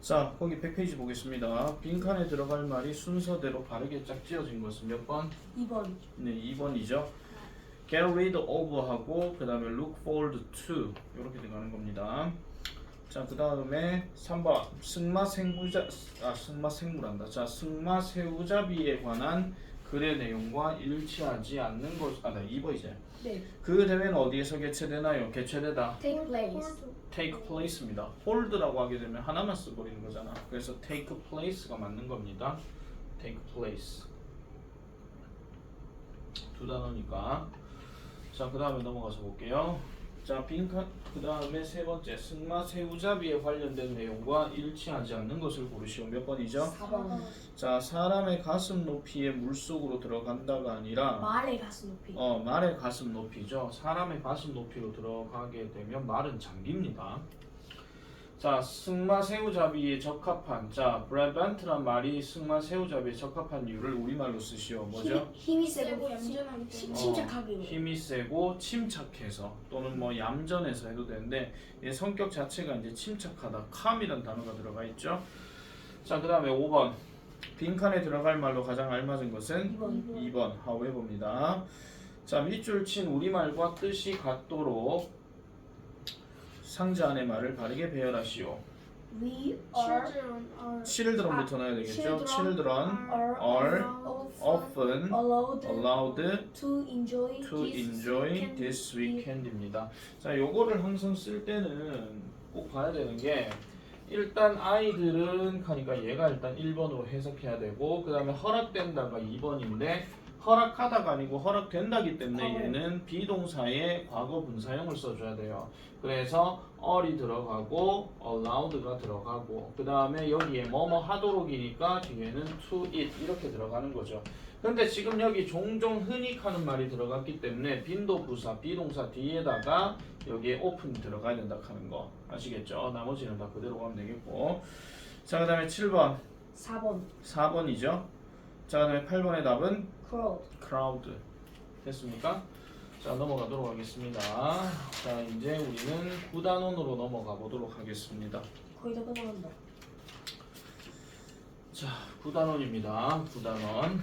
자, 거기 100페이지 보겠습니다. 빈칸에 들어갈 말이 순서대로 바르게 짝 지어진 것은 몇 번? 2번. 네, 2번이죠. Get rid of 하고 그 다음에 look forward to 이렇게 들어가는 겁니다. 자, 그 다음에 3번 승마생물한다. 자, 승마새우잡이에 관한 글의 내용과 일치하지 않는 것. 아, 네, 2번이죠. 네. 그 대회는 어디에서 개최되나요? 개최되다. Take place. take place입니다. hold라고 하게 되면 하나만 써버리는 거잖아. 그래서 take place가 맞는 겁니다. take place. 두 단어니까. 자, 그 다음에 넘어가서 볼게요. 자, 빈칸, 그 다음에 세 번째 승마새우잡이에 관련된 내용과 일치하지 않는 것을 고르시오. 몇 번이죠? 4번. 자, 사람의 가슴 높이의 물속으로 들어간다가 아니라 말의 가슴 높이. 말의 가슴 높이죠. 사람의 가슴 높이로 들어가게 되면 말은 잠깁니다. 자, 승마새우잡이에 적합한, 자, 브라반트란 말이 승마새우잡이에 적합한 이유를 우리말로 쓰시오. 뭐죠? 힘이 세고 얌전하기 때문에. 침착하게. 힘이 세고 침착해서 또는 뭐 얌전해서 해도 되는데 얘 성격 자체가 이제 침착하다. calm이라는 단어가 들어가 있죠. 자, 그 다음에 5번 빈칸에 들어갈 말로 가장 알맞은 것은 2번 however입니다. 자, 밑줄 친 우리말과 뜻이 같도록 상자 안의 말을 바르게 배열하시오. We are children부터 넣어야 되겠죠. children are often allowed allowed to enjoy to enjoy this weekend입니다. 자, 요거를 항상 쓸 때는 꼭 봐야 되는 게 일단 아이들은 하니까 얘가 일단 1번으로 해석해야 되고 그 다음에 허락된다가 2번인데 허락하다가 아니고 허락된다기 때문에 얘는 비동사의 과거 분사형을 써줘야 돼요. 그래서 all이 들어가고 allowed가 들어가고 그 다음에 여기에 뭐뭐 하도록이니까 뒤에는 to it 이렇게 들어가는 거죠. 근데 지금 여기 종종 흔히 하는 말이 들어갔기 때문에 빈도부사 비동사 뒤에다가 여기에 open이 들어가야 된다 하는 거 아시겠죠? 나머지는 다 그대로 가면 되겠고. 자, 그 다음에 7번 4번. 4번이죠. 자, 그 다음에 8번의 답은 crowd. crowd 됐습니까? 자, 넘어가도록 하겠습니다. 자, 이제 우리는 9단원으로 넘어가 보도록 하겠습니다. 거의 다 끝나간다. 자, 9단원입니다. 9단원.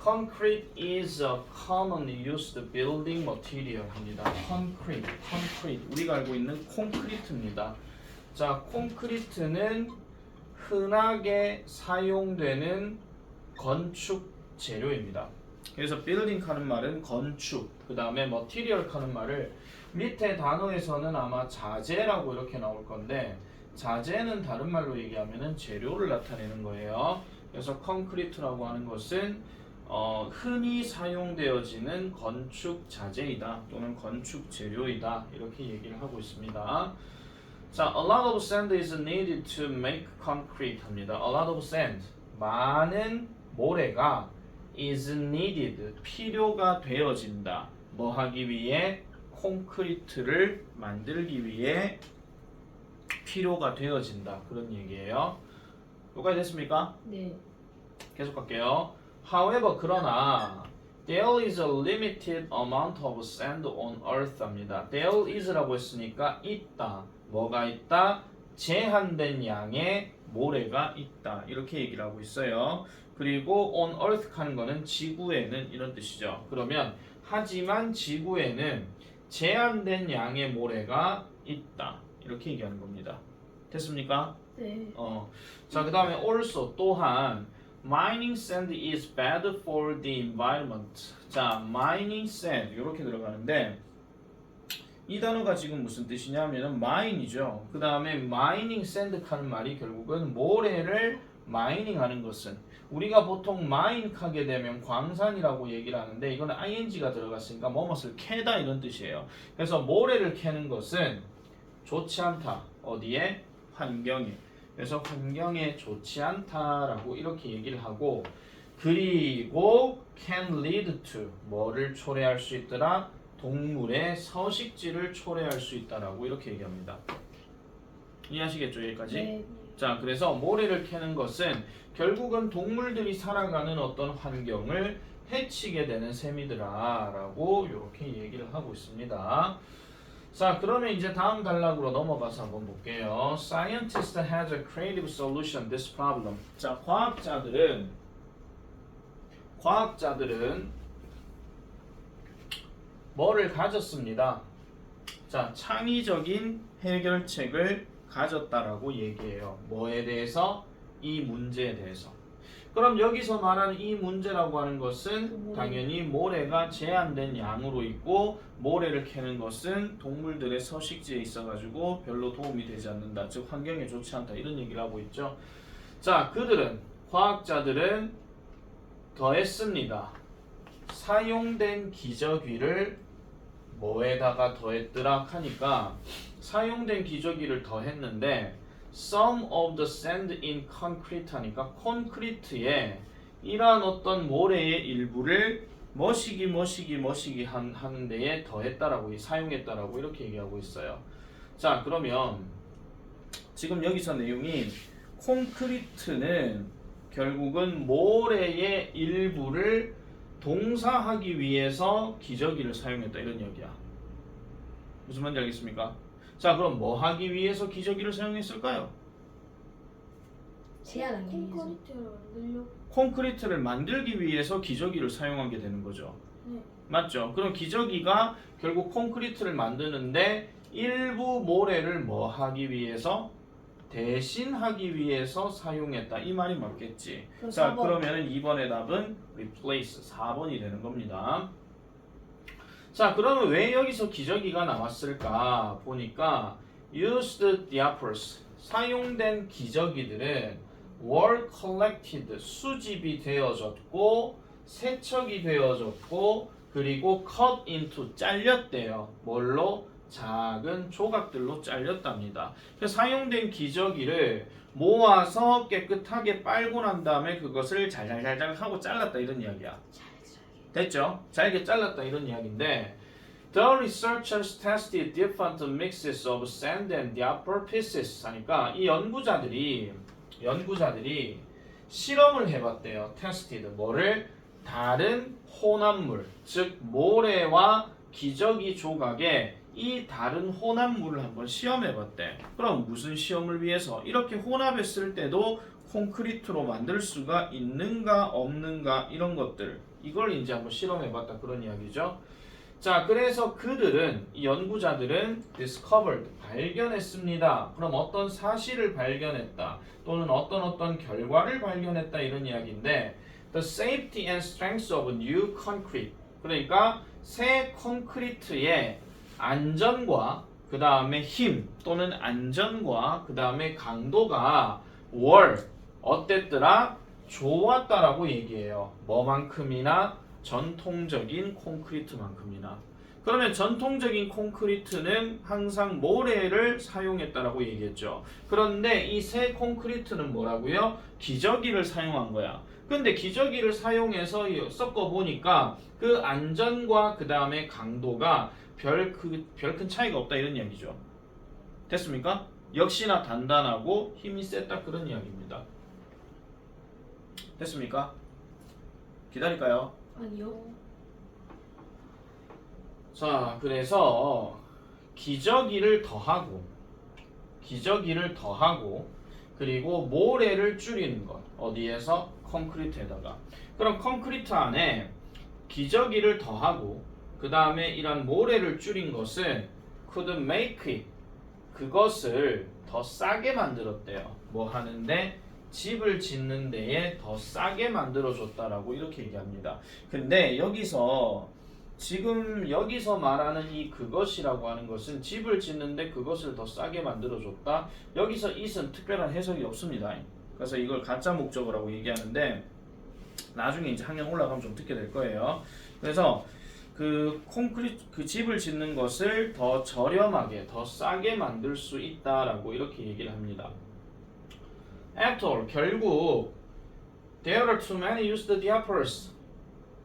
Concrete is a commonly used building material 합니다. concrete. 우리가 알고 있는 콘크리트입니다. 자, 콘크리트는 흔하게 사용되는 건축 재료입니다. 그래서 building 하는 말은 건축, 그 다음에 material 하는 말을 밑에 단어에서는 아마 자재라고 이렇게 나올 건데 자재는 다른 말로 얘기하면은 재료를 나타내는 거예요. 그래서 콘크리트라고 하는 것은 흔히 사용되어지는 건축 자재이다 또는 건축 재료이다 이렇게 얘기를 하고 있습니다. 자, a lot of sand is needed to make concrete 합니다. A lot of sand, 많은 모래가 is needed, 필요가 되어진다. 뭐 하기 위해? 콘크리트를 만들기 위해 필요가 되어진다. 그런 얘기예요. 여기까지 됐습니까? 네. 계속 갈게요. However, 그러나 there is a limited amount of sand on earth 합니다. There is라고 했으니까 있다. 뭐가 있다? 제한된 양의 모래가 있다. 이렇게 얘기를 하고 있어요. 그리고 on earth 하는 거는 지구에는 이런 뜻이죠. 그러면 하지만 지구에는 제한된 양의 모래가 있다. 이렇게 얘기하는 겁니다. 됐습니까? 네. 자, 그 다음에 also 또한 mining sand is bad for the environment. 자, mining sand 이렇게 들어가는데 이 단어가 지금 무슨 뜻이냐면은 mine이죠. 그 다음에 mining sand 하는 말이 결국은 모래를 마이닝하는 것은 우리가 보통 mine 하게 되면 광산이라고 얘기를 하는데 이거는 ing가 들어갔으니까 뭐뭇을 캐다 이런 뜻이에요. 그래서 모래를 캐는 것은 좋지 않다. 어디에? 환경에. 그래서 환경에 좋지 않다라고 이렇게 얘기를 하고 그리고 can lead to 뭐를 초래할 수 있더라? 동물의 서식지를 초래할 수 있다라고 이렇게 얘기합니다. 이해하시겠죠? 여기까지? 네. 자, 그래서 모래를 캐는 것은 결국은 동물들이 살아가는 어떤 환경을 해치게 되는 셈이더라 라고 이렇게 얘기를 하고 있습니다. 자, 그러면 이제 다음 단락으로 넘어가서 한번 볼게요. Scientist has a creative solution this problem. 자, 과학자들은 뭐를 가졌습니다. 자, 창의적인 해결책을 가졌다라고 얘기해요. 뭐에 대해서? 이 문제에 대해서. 그럼 여기서 말하는 이 문제라고 하는 것은 당연히 모래가 제한된 양으로 있고 모래를 캐는 것은 동물들의 서식지에 있어가지고 별로 도움이 되지 않는다. 즉 환경에 좋지 않다. 이런 얘기를 하고 있죠. 자, 과학자들은 더했습니다. 사용된 기저귀를 뭐에다가 더했더라 하니까 사용된 기저귀를 더했는데 some of the sand in concrete 하니까 콘크리트에 이러한 어떤 모래의 일부를 머시기 하는 데에 더했다라고 사용했다라고 이렇게 얘기하고 있어요. 자, 그러면 지금 여기서 내용이 콘크리트는 결국은 모래의 일부를 동사하기 위해서 기저귀를 사용했다 이런 얘기야. 무슨 말인지 알겠습니까? 자, 그럼 뭐 하기 위해서 기저귀를 사용했을까요? 제한하기 위해서. 콘크리트를 만들려고. 콘크리트를 만들기 위해서 기저귀를 사용하게 되는 거죠. 네. 맞죠? 그럼 기저귀가 결국 콘크리트를 만드는데 일부 모래를 뭐 하기 위해서? 대신하기 위해서 사용했다. 이 말이 맞겠지. 그럼 자, 4번. 그러면은 2번의 답은 replace 4번이 되는 겁니다. 자, 그러면 왜 여기서 기저귀가 나왔을까 보니까 used diapers 사용된 기저귀들은 were collected 수집이 되어졌고 세척이 되어졌고 그리고 cut into 잘렸대요. 뭘로? 작은 조각들로 잘렸답니다. 그래서 사용된 기저귀를 모아서 깨끗하게 빨고 난 다음에 그것을 잘잘잘잘 하고 잘랐다 이런 이야기야. 됐죠? 잘게 잘랐다 이런 이야기인데 The researchers tested different mixes of sand and diaper pieces 하니까 이 연구자들이 실험을 해봤대요. tested 뭐를? 다른 혼합물 즉 모래와 기저귀 조각에 이 다른 혼합물을 한번 시험해봤대. 그럼 무슨 시험을 위해서? 이렇게 혼합했을 때도 콘크리트로 만들 수가 있는가 없는가 이런 것들 이걸 이제 한번 실험해봤다 그런 이야기죠. 자, 그래서 이 연구자들은 discovered 발견했습니다. 그럼 어떤 사실을 발견했다 또는 어떤 결과를 발견했다 이런 이야기인데 the safety and strength of new concrete 그러니까 새 콘크리트의 안전과 그 다음에 힘 또는 안전과 그 다음에 강도가 were 어땠더라? 좋았다라고 얘기해요. 뭐만큼이나? 전통적인 콘크리트만큼이나. 그러면 전통적인 콘크리트는 항상 모래를 사용했다라고 얘기했죠. 그런데 이 새 콘크리트는 뭐라고요? 기저귀를 사용한 거야. 근데 기저귀를 사용해서 섞어 보니까 그 안전과 그 다음에 강도가 별 큰 차이가 없다 이런 이야기죠. 됐습니까? 역시나 단단하고 힘이 셌다 그런 이야기입니다. 됐습니까? 기다릴까요? 아니요. 자, 그래서 기저귀를 더하고 그리고 모래를 줄이는 것 어디에서? 콘크리트에다가. 그럼 콘크리트 안에 기저귀를 더하고 그 다음에 이런 모래를 줄인 것은 could make it 그것을 더 싸게 만들었대요. 뭐 하는데? 집을 짓는 데에 더 싸게 만들어줬다라고 이렇게 얘기합니다. 근데 지금 여기서 말하는 이 그것이라고 하는 것은 집을 짓는데 그것을 더 싸게 만들어줬다. 여기서 it은 특별한 해석이 없습니다. 그래서 이걸 가짜 목적어라고 얘기하는데 나중에 이제 학년 올라가면 좀 듣게 될 거예요. 그래서 그 집을 짓는 것을 더 저렴하게, 더 싸게 만들 수 있다라고 이렇게 얘기를 합니다. After all, 결국 there are too many used diapers.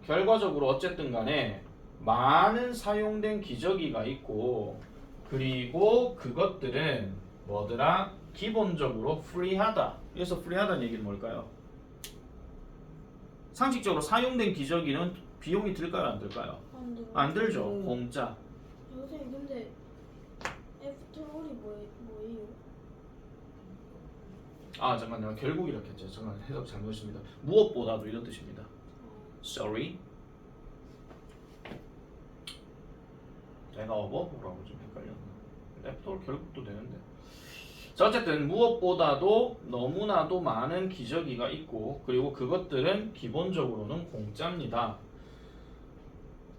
결과적으로 어쨌든 간에 많은 사용된 기저귀가 있고 그리고 그것들은 뭐더라? 기본적으로 free하다. 그래서 free하다는 얘기는 뭘까요? 상식적으로 사용된 기저귀는 비용이 들까요? 안 들까요? 안 들죠. 공짜. 선생님 근데 애프터롤이 뭐예요? 아 잠깐 내가 결국 이렇게 했죠. 잠깐 해석 잘못했습니다. 무엇보다도 이런 뜻입니다. Sorry. 내가 어버브라고 좀 헷갈렸나? 애프터롤 결국도 되는데. 자 어쨌든 무엇보다도 너무나도 많은 기저귀가 있고 그리고 그것들은 기본적으로는 공짜입니다.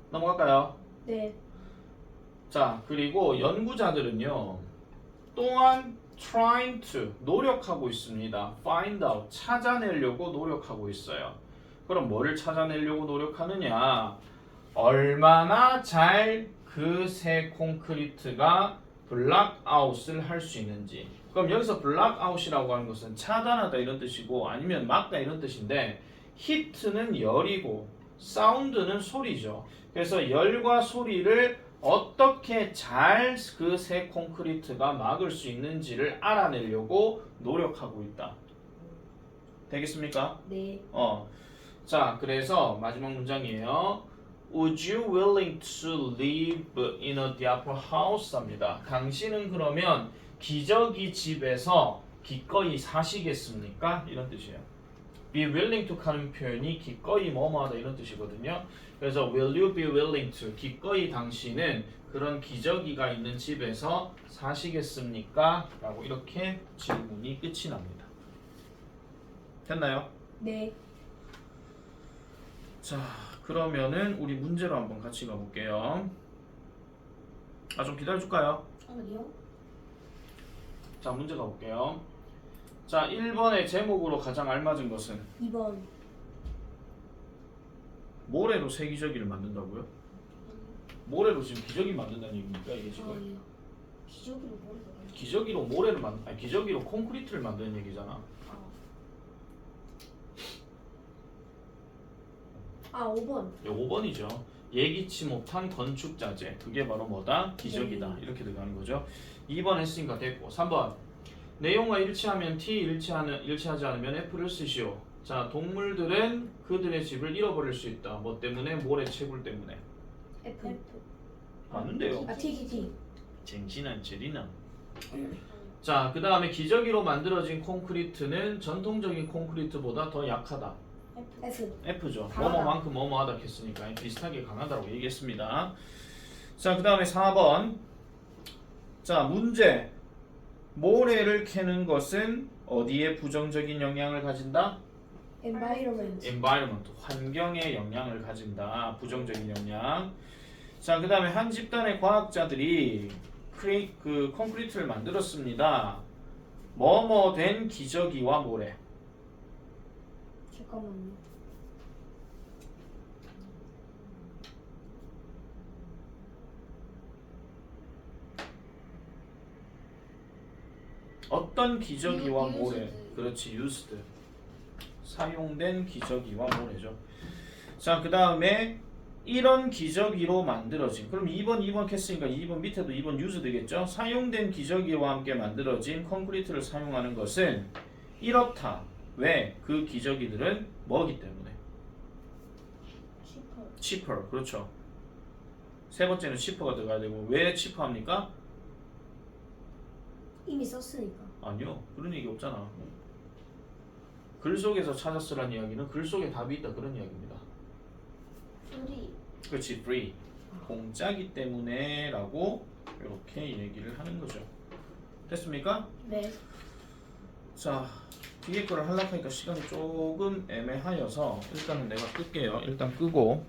넘어갈까요? 네. 자 그리고 연구자들은요 또한 trying to 노력하고 있습니다. find out 찾아내려고 노력하고 있어요. 그럼 뭐를 찾아내려고 노력하느냐? 얼마나 잘 그 새 콘크리트가 블락아웃을 할 수 있는지. 그럼 여기서 블락아웃이라고 하는 것은 차단하다 이런 뜻이고 아니면 막다 이런 뜻인데 히트는 열이고 사운드는 소리죠. 그래서 열과 소리를 어떻게 잘 그 새 콘크리트가 막을 수 있는지를 알아내려고 노력하고 있다. 되겠습니까? 네. 자, 그래서 마지막 문장이에요. Would you willing to live in a diaper house? 합니다. 당신은 그러면 기저귀 집에서 기꺼이 사시겠습니까? 이런 뜻이에요. be willing to 하는 표현이 기꺼이 뭐뭐하다 이런 뜻이거든요. 그래서 will you be willing to 기꺼이 당신은 그런 기저귀가 있는 집에서 사시겠습니까? 라고 이렇게 질문이 끝이 납니다. 됐나요? 네. 자 그러면은 우리 문제로 한번 같이 가볼게요. 좀 기다려줄까요? 아니요. 자 문제 가볼게요. 자 1번의 제목으로 가장 알맞은 것은 2번. 모래로 새 기저귀를 만든다고요? 모래로 지금 기저귀 만든다는 얘기입니까 이게 지금? 아니요. 기저귀로 뭐를 기저귀로 모래를 아니 기저귀로 콘크리트를 만드는 얘기잖아. 5번. 5번이죠. 예기치 못한 건축 자재. 그게 바로 뭐다? 기저귀다. 이렇게 들어가는 거죠. 2번 했으니까 됐고. 3번. 내용과 일치하면 T, 일치하지 않으면 F를 쓰시오. 자, 동물들은 그들의 집을 잃어버릴 수 있다. 뭐 때문에? 모래 채굴 때문에. F. 맞는데요. T. 쟁신한 제리나. 자, 그 다음에 기저귀로 만들어진 콘크리트는 전통적인 콘크리트보다 더 약하다. F. F죠. 강하다. 뭐뭐만큼 뭐뭐하다 했으니까 비슷하게 강하다고 얘기했습니다. 자, 그 다음에 4번. 자, 문제. 모래를 캐는 것은 어디에 부정적인 영향을 가진다? environment. 환경에 영향을 가진다. 부정적인 영향. 자, 그 다음에 한 집단의 과학자들이 그 콘크리트를 만들었습니다. 뭐뭐 된 기저귀와 모래. 잠깐만요. 어떤 기저귀와 모래. used. 그렇지, used. 사용된 기저귀와 모래죠. 자, 그 다음에 이런 기저귀로 만들어진. 그럼 2번 했으니까 2번 밑에도 2번 used 되겠죠. 사용된 기저귀와 함께 만들어진 콘크리트를 사용하는 것은 이렇다. 왜? 그 기저귀들은 뭐기 때문에? cheaper. 그렇죠. 세 번째는 cheaper가 들어가야 되고 왜 cheaper합니까? 이미 썼으니까. 아니요. 그런 얘기 없잖아. 글 속에서 찾았으란 이야기는 글 속에 답이 있다 그런 이야기입니다. free. 그렇지, free. 공짜기 때문에 라고 이렇게 얘기를 하는 거죠. 됐습니까? 네. 자, 뒤에 거를 하려고 하니까 시간이 조금 애매하여서 일단은 내가 끌게요. 일단 끄고